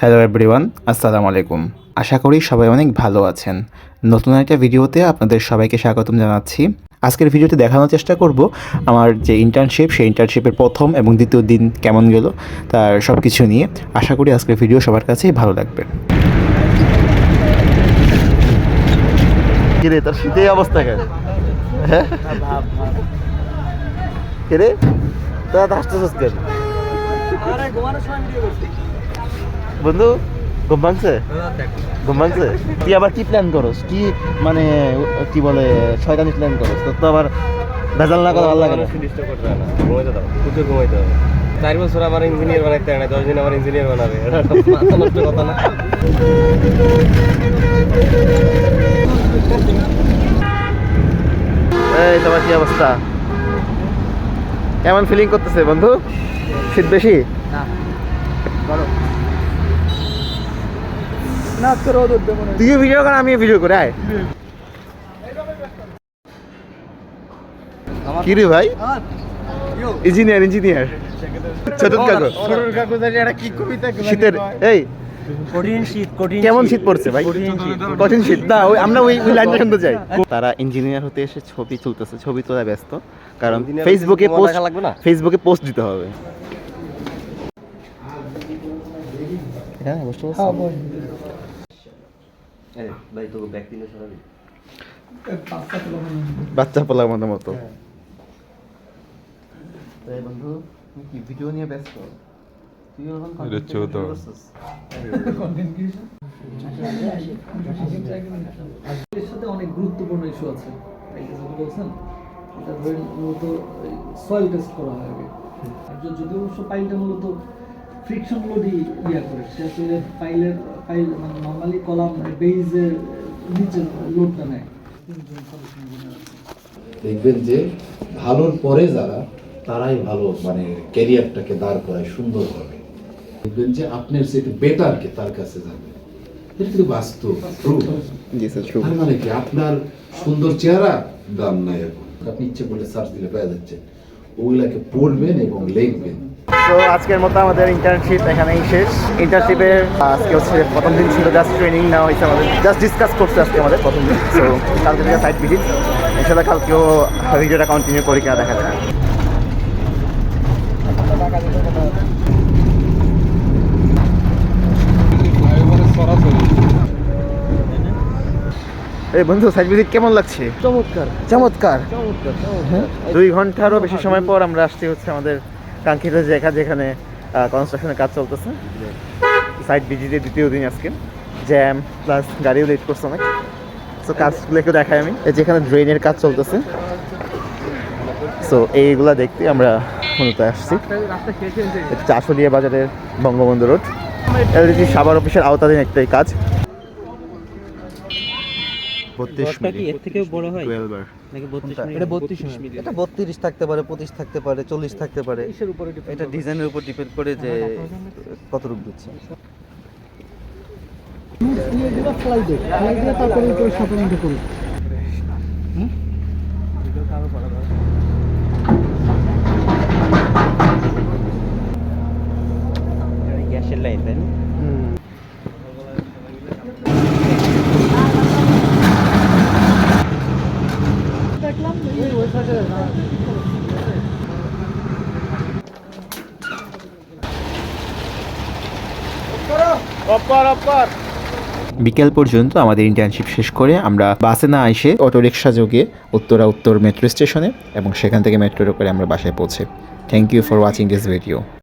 Hello everyone, আসসালামু আলাইকুম। আশা করি সবাই অনেক ভালো আছেন। নতুন একটা ভিডিওতে আপনাদের সবাইকে স্বাগতম জানাচ্ছি। আজকের ভিডিওতে দেখানোর চেষ্টা করব আমার যে ইন্টার্নশিপ, সেই ইন্টার্নশিপের প্রথম এবং দ্বিতীয় দিন কেমন গেল তার সব কিছু নিয়ে। আশা করি আজকের ভিডিও সবার কাছেই ভালো লাগবে। কিরে তোর শীতে অবস্থা কেন? হ্যাঁ কিরে তোরা তো হাসতেছিস কেন? বন্ধু ঘুম ভাঙছে? তুই আবার কি প্ল্যান করস? কি মানে কি বলে শয়তানি প্ল্যান করস? তোর তো আবার ভেজাল না করা ভালো লাগে না। ঘুমাইতে দাও, প্রচুর ঘুমাইতে হবে। 4 বছর আমার ইঞ্জিনিয়ার বানাইতে হয় না, 10 দিন আমার ইঞ্জিনিয়ার বানাবে, এটা মাথা নষ্ট কথা না। এই তোমার কি অবস্থা? কেমন ফিলিং করতেছে বন্ধু? শীত বেশি? তুইও ভিডিও কর, আমিও ভিডিও করে আয়। কি রে ভাই? ইঞ্জিনিয়ার ছোট কাকু শীতের এই কেমন শীত পড়ছে ভাই? কঠিন শীত না, আমরা ওই লাইনটা শুনতে চাই। তারা ইঞ্জিনিয়ার হতে এসে ছবি তুলতেছে, ছবি তোলা ব্যস্ত, কারণ ফেসবুকে পোস্ট দিতে হবে। হ্যাঁ বুঝতে পারছি। বাচ্চা পোলার মতো বন্ধু, তুমি কি ভিডিও নিয়ে ব্যস্ত? সাথে অনেক গুরুত্বপূর্ণ ইস্যু আছে, বলছেন এটা ধরে মূলত সয়েল টেস্ট করা হয় আগে। যদিও অবশ্য পাইলটা মূলত ফ্রিকশন লোডই করে, সে আসলে পাইল মানে নর্মালি কলাম বেইজের নিচে লোডটা নেয়। দেখবেন যে ভালোর পরে যারা তারাই ভালো মানে ক্যারিয়ারটাকে দাঁড় করায় সুন্দরভাবে। দেখবেন যে আপনার সেটা বেটারকে তার কাছে যাবে, এটা কিন্তু বাস্তব তার মানে কি আপনার সুন্দর চেহারা দাম নাই এখন, আপনি ইচ্ছে করলে সার্চ দিলে পেয়ে যাচ্ছেন, ওগুলাকে পড়বেন এবং লিখবেন। তো আজকের মতো আমাদের ইন্টার্নশিপ এখানেই শেষ। ইন্টার্নশিপের আজকে হচ্ছে প্রথম দিন ছিল, জাস্ট ট্রেনিং নেওয়া হয়েছে, আমাদের জাস্ট ডিসকাস করছে আজকে আমাদের প্রথম দিন। সো কালকে থেকে সাইট ভিজিট, ইনশাল্লাহ কালকেও ভিডিওটা কন্টিনিউ করি কিনা দেখা যায়। এই বন্ধু সাইট ভিজিট কেমন লাগছে? চমৎকার 2 ঘন্টারও বেশি সময় পর আমরা আসছি হচ্ছে আমাদের কাঙ্ক্ষিত জায়গা, যেখানে কনস্ট্রাকশনের কাজ চলতেছে। সাইট ভিজিটের দ্বিতীয় দিন আজকে, জ্যাম প্লাস গাড়িও লেট করছে অনেক। সো কাজগুলো একটু দেখাই আমি। যেখানে ড্রেনের কাজ চলতেছে, সো এইগুলা দেখতে আমরা মূলত আসছি। চাষলিয়া বাজারের বঙ্গবন্ধু রোড, এলডিসি সাভার অফিসের আওতাধীন একটাই কাজ। 32 মিনিট এর থেকে বড় হয় নাকি 32 মিনিট? এটা 32 মিনিট। এটা 32 থাকতে পারে, 25 থাকতে পারে, 40 থাকতে পারে। এটা ডিজাইনের উপর ডিপেন্ড করে যে কতটুকু দিচ্ছে। তারপরে সাধারণত করি গ্যাসের লাইন তাই না? বিকেল পর্যন্ত আমাদের ইন্টার্নশিপ শেষ করে আমরা বাসে না এসে অটোরিকশা যোগে উত্তর মেট্রো স্টেশনে এবং সেখান থেকে মেট্রো করে আমরা বাসায় পৌঁছে। Thank you for watching this video.